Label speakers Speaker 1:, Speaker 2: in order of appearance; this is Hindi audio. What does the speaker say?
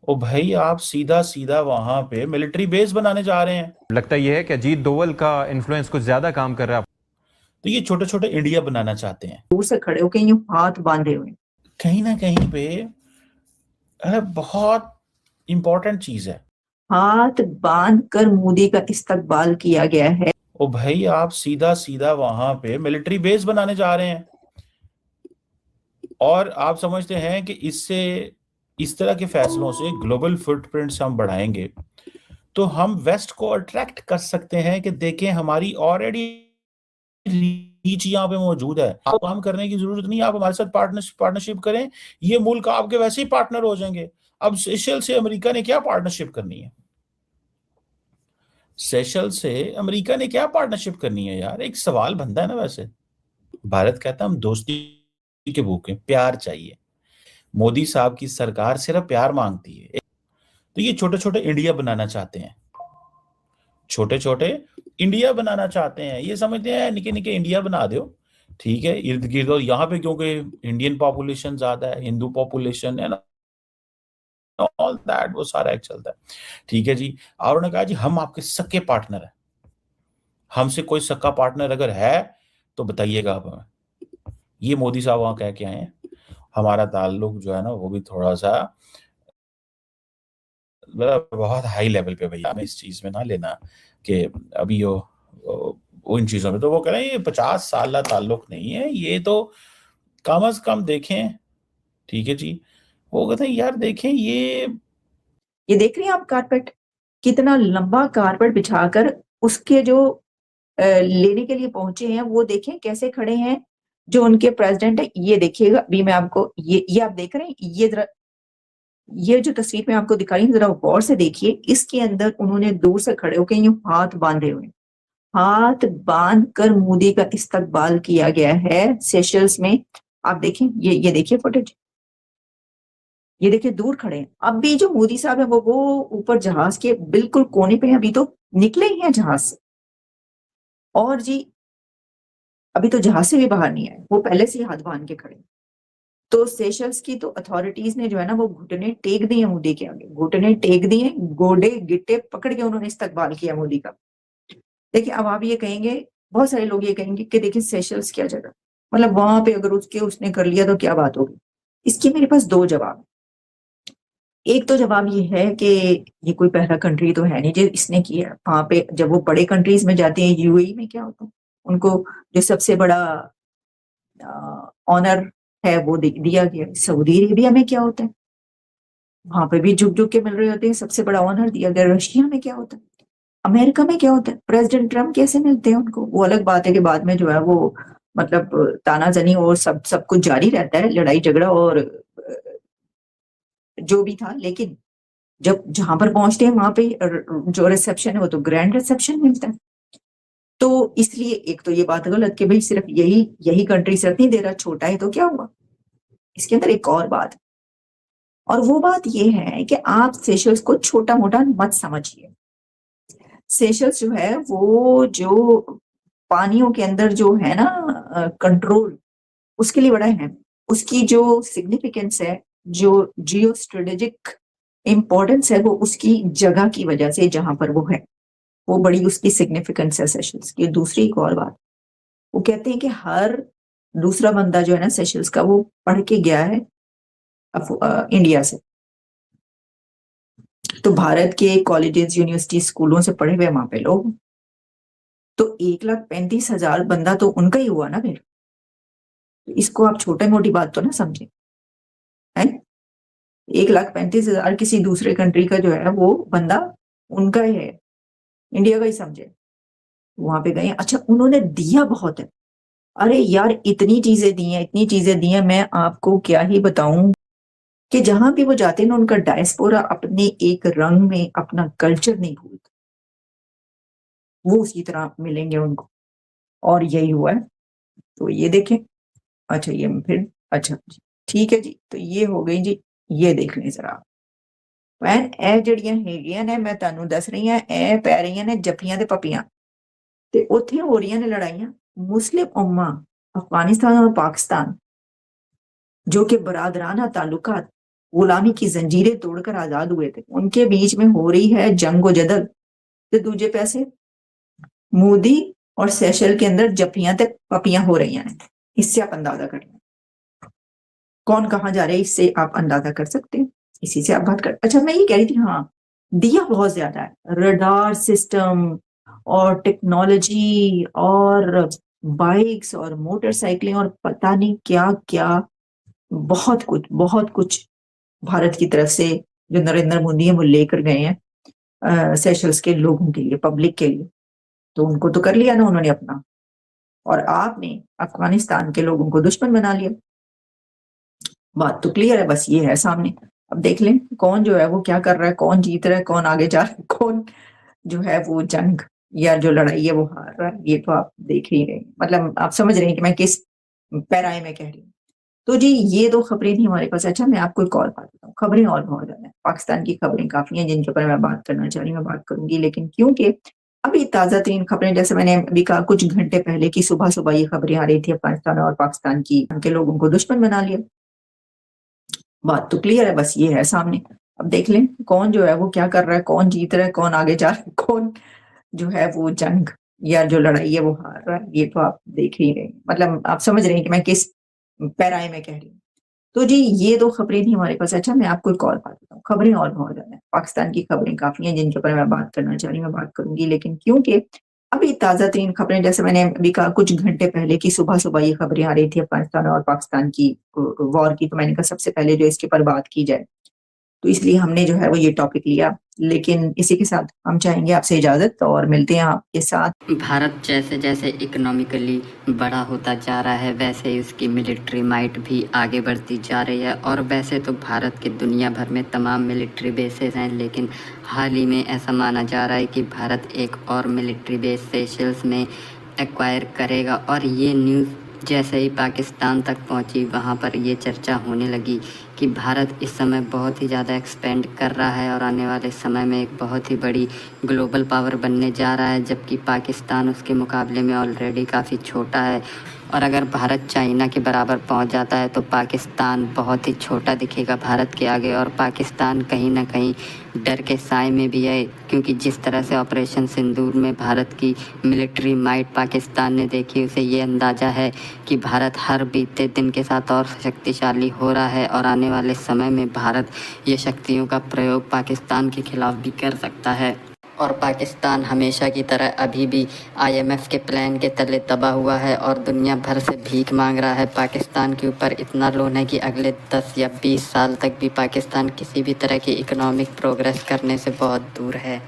Speaker 1: ओ भाई, आप सीधा सीधा वहां पे मिलिट्री बेस बनाने जा रहे हैं।
Speaker 2: लगता यह है कि अजीत दोवल का इन्फ्लुएंस कुछ ज्यादा काम कर रहा है।
Speaker 1: तो ये छोटे छोटे इंडिया बनाना चाहते हैं।
Speaker 3: दूर से खड़े होके यूं हाथ बांधे हुए।
Speaker 1: कहीं ना कहीं पे अरे बहुत इंपॉर्टेंट चीज है।
Speaker 3: हाथ बांध कर मोदी का इस्तकबाल किया गया है।
Speaker 1: ओ भाई, आप सीधा सीधा वहां पे मिलिट्री बेस बनाने जा रहे हैं और आप समझते हैं कि इससे, इस तरह के फैसलों से ग्लोबल फुटप्रिंट्स हम बढ़ाएंगे तो हम वेस्ट को अट्रैक्ट कर सकते हैं कि देखें हमारी ऑलरेडी रीच यहाँ पे मौजूद है, आपको काम करने की जरूरत नहीं, आप हमारे साथ पार्टनरशिप करें, ये मुल्क आपके वैसे ही पार्टनर हो जाएंगे। अब सेशल से अमेरिका ने क्या पार्टनरशिप करनी है? सेशल से अमेरिका ने क्या पार्टनरशिप करनी है यार? एक सवाल बनता है ना। वैसे भारत कहता है हम दोस्ती के भूखे, प्यार चाहिए। मोदी साहब की सरकार सिर्फ प्यार मांगती है। तो ये छोटे छोटे इंडिया बनाना चाहते हैं, छोटे छोटे इंडिया बनाना चाहते हैं। ये समझते हैं निके निके इंडिया बना दो, ठीक है, इर्द गिर्द। और यहाँ पे क्योंकि इंडियन पॉपुलेशन ज्यादा है, हिंदू पॉपुलेशन है ना, ऑल दैट, वो सारा एक चलता है। ठीक है जी। और उन्होंने कहा जी हम आपके सक्के पार्टनर हैं, हमसे कोई सक्का पार्टनर अगर है तो बताइएगा आप हमें। ये मोदी साहब वहां कह के आए हैं। हमारा ताल्लुक जो है ना वो भी थोड़ा सा बहुत हाई लेवल पे, भैया हमें इस चीज में ना लेना कि अभी वो इन चीजों में। तो वो कह रहे हैं ये 50 साल ताल्लुक नहीं है, ये तो कम अज कम देखें। ठीक है जी। वो कहते हैं यार देखें
Speaker 3: ये देख रहे हैं आप कारपेट, कितना लंबा कारपेट बिछाकर उसके जो लेने के लिए पहुंचे हैं वो देखें कैसे खड़े हैं जो उनके प्रेसिडेंट है। ये देखिएगा अभी मैं आपको ये आप देख रहे हैं, ये जरा ये जो तस्वीर मैं आपको दिखा रही हूँ जरा गौर से देखिए। इसके अंदर उन्होंने दूर से खड़े होकर यूं हाथ बांधे हुए, हाथ बांध कर मोदी का इस्तकबाल किया गया है सेशल्स में। आप देखें, ये देखिए फुटेज, ये देखिए दूर खड़े हैं। अब भी जो मोदी साहब है वो ऊपर जहाज के बिल्कुल कोने पे हैं, अभी तो निकले ही हैं जहाज से। और जी अभी तो जहाज से भी बाहर नहीं आए, वो पहले से ही हाथ बांध के खड़े हैं। तो सेशल्स की तो अथॉरिटीज ने जो है ना वो घुटने टेक दिए मोदी के आगे, घुटने टेक दिए, गोडे गिट्टे पकड़ के उन्होंने इस्तकबाल किया मोदी का। देखिए अब आप ये कहेंगे, बहुत सारे लोग ये कहेंगे कि देखिए सेशल्स क्या जगह, मतलब वहां पे अगर उसने कर लिया तो क्या बात होगी। इसके मेरे पास दो जवाब। एक तो जवाब ये है कि ये कोई पहला कंट्री तो है नहीं जो इसने किया। वहां पे जब वो बड़े कंट्रीज में जाते हैं, यूएई में क्या होता है, उनको जो सबसे बड़ा ऑनर है वो दिया गया। सऊदी अरेबिया में क्या होता है, वहां पे भी झुक झुक के मिल रहे होते हैं, सबसे बड़ा ऑनर दिया गया। रशिया में क्या होता है, अमेरिका में क्या होता है, प्रेसिडेंट ट्रम्प कैसे मिलते हैं उनको। वो अलग बात है कि बाद में जो है वो मतलब तानाजनी और सब कुछ जारी रहता है, लड़ाई झगड़ा और जो भी था। लेकिन जब जहां पर पहुंचते हैं वहां पे जो रिसेप्शन है वो तो ग्रैंड रिसेप्शन मिलता है। तो इसलिए एक तो ये बात गलत कि भाई सिर्फ यही यही कंट्री सिर्फ नहीं दे रहा, छोटा है तो क्या हुआ। इसके अंदर एक और बात, और वो बात ये है कि आप सेशल्स को छोटा मोटा मत समझिए। सेशल्स जो है वो जो पानियों के अंदर जो है ना कंट्रोल, उसके लिए बड़ा है। उसकी जो सिग्निफिकेंस है, जो जियो स्ट्रेटेजिक इंपॉर्टेंस है, वो उसकी जगह की वजह से जहां पर वो है, वो बड़ी उसकी सिग्निफिकेंस है सेशल्स की। दूसरी एक और बात, वो कहते हैं कि हर दूसरा बंदा जो है ना सेशल्स का वो पढ़ के गया है इंडिया से। तो भारत के कॉलेजेस यूनिवर्सिटी स्कूलों से पढ़े हुए वहां पे लोग, तो 1,35,000 बंदा तो उनका ही हुआ ना फिर। इसको आप छोटे मोटी बात तो ना समझे है। 1,35,000 किसी दूसरे कंट्री का जो है वो बंदा उनका ही है, इंडिया का ही समझे। वहां पे गए, अच्छा उन्होंने दिया बहुत है। अरे यार इतनी चीजें दी हैं, इतनी चीजें दी हैं, मैं आपको क्या ही बताऊं कि जहां भी वो जाते हैं ना उनका डायस्पोरा अपने एक रंग में अपना कल्चर नहीं भूलता, वो उसी तरह मिलेंगे उनको। और यही हुआ है। तो ये देखें, अच्छा ये फिर अच्छा जी, ठीक है जी, तो ये हो गई जी। ये देख लें जरा ਭੈਣ, ਇਹ ਜਿਹੜੀਆਂ ਹੈਗੀਆਂ ਨੇ ਮੈਂ ਤੁਹਾਨੂੰ ਦੱਸ ਰਹੀ ਹਾਂ, ਇਹ ਪੈ ਰਹੀਆਂ ਨੇ ਜੱਫੀਆਂ ਤੇ ਪੱਪੀਆਂ। ਤੇ ਉੱਥੇ ਹੋ ਰਹੀਆਂ ਨੇ ਲੜਾਈਆਂ। मुस्लिम उम्मा अफगानिस्तान और पाकिस्तान जो कि बरादराना ताल्लुकात गुलामी की जंजीरें तोड़कर आजाद हुए थे, उनके बीच में हो रही है जंगो-जदल। ते दूजे पैसे मोदी और सेशल के अंदर जपियां ते पपियां हो रही हैं। इससे आप अंदाजा कर लें कौन कहाँ जा रहे हैं, इससे आप अंदाजा कर सकते हैं। इसी से आप बात कर अच्छा मैं ये कह रही थी, हाँ दिया बहुत ज्यादा है, रडार सिस्टम और टेक्नोलॉजी और बाइक्स और मोटरसाइकिलें और पता नहीं क्या क्या, बहुत कुछ भारत की तरफ से जो नरेंद्र मोदी है वो लेकर गए हैं सेशल्स के लोगों के लिए, पब्लिक के लिए। तो उनको तो कर लिया ना उन्होंने अपना, और आपने अफगानिस्तान के लोगों को दुश्मन बना लिया। बात तो क्लियर है, बस ये है सामने। अब देख लें कौन जो है वो क्या कर रहा है, कौन जीत रहा है, कौन आगे जा रहा है, कौन जो है वो जंग या जो लड़ाई है वो हार रहा है। ये तो आप देख ही रहे हैं, मतलब आप समझ रहे हैं कि मैं किस पैराए में कह रही हूँ। तो जी ये दो खबरें थी हमारे पास। अच्छा मैं आपको एक और बात बताऊँ, खबरें और बहुत ज्यादा है, पाकिस्तान की खबरें काफी हैं जिनके ऊपर मैं बात करना चाह रही हूँ, मैं बात करूंगी, लेकिन क्योंकि अभी ताजा तरीन खबरें, जैसे मैंने अभी कहा कुछ घंटे पहले की सुबह सुबह ये खबरें आ रही थी अफगानिस्तान और पाकिस्तान की के लोगों को दुश्मन बना लिया। बात तो क्लियर है, बस ये है सामने। अब देख लें कौन जो है वो क्या कर रहा है, कौन जीत रहा है, कौन आगे जा रहा है, कौन जो है वो जंग या जो लड़ाई है वो हार रहा है। ये तो आप देख ही रहे हैं, मतलब आप समझ रहे हैं कि मैं किस पैराए में कह रही हूँ। तो जी ये दो खबरें थी हमारे पास। अच्छा मैं आपको एक और बात बताऊँ, खबरें और बहुत ज्यादा है, पाकिस्तान की खबरें काफी हैं जिनके ऊपर मैं बात करना चाह रही हूँ, मैं बात करूंगी, लेकिन क्योंकि अभी ताजा तरीन खबरें, जैसे मैंने अभी कहा कुछ घंटे पहले की सुबह सुबह ये खबरें आ रही थी अफगानिस्तान और पाकिस्तान की वॉर की, तो मैंने कहा सबसे पहले जो इसके ऊपर बात की जाए, तो इसलिए हमने जो है वो ये टॉपिक लिया। लेकिन इसी के साथ हम चाहेंगे आपसे इजाजत और मिलते हैं आपके साथ।
Speaker 4: भारत जैसे जैसे इकोनॉमिकली बड़ा होता जा रहा है वैसे ही उसकी मिलिट्री माइट भी आगे बढ़ती जा रही है। और वैसे तो भारत के दुनिया भर में तमाम मिलिट्री बेसेस हैं, लेकिन हाल ही में ऐसा माना जा रहा है कि भारत एक और मिलिट्री बेस सेशल्स में एक्वायर करेगा। और ये न्यूज़ जैसे ही पाकिस्तान तक पहुंची वहां पर ये चर्चा होने लगी कि भारत इस समय बहुत ही ज़्यादा एक्सपेंड कर रहा है और आने वाले समय में एक बहुत ही बड़ी ग्लोबल पावर बनने जा रहा है, जबकि पाकिस्तान उसके मुकाबले में ऑलरेडी काफ़ी छोटा है। और अगर भारत चाइना के बराबर पहुंच जाता है तो पाकिस्तान बहुत ही छोटा दिखेगा भारत के आगे। और पाकिस्तान कहीं ना कहीं डर के साए में भी है, क्योंकि जिस तरह से ऑपरेशन सिंदूर में भारत की मिलिट्री माइट पाकिस्तान ने देखी, उसे ये अंदाज़ा है कि भारत हर बीते दिन के साथ और शक्तिशाली हो रहा है और आने वाले समय में भारत ये शक्तियों का प्रयोग पाकिस्तान के खिलाफ भी कर सकता है। और पाकिस्तान हमेशा की तरह अभी भी IMF के प्लान के तले दबा हुआ है और दुनिया भर से भीख मांग रहा है। पाकिस्तान के ऊपर इतना लोन है कि अगले 10 या 20 साल तक भी पाकिस्तान किसी भी तरह की इकोनॉमिक प्रोग्रेस करने से बहुत दूर है।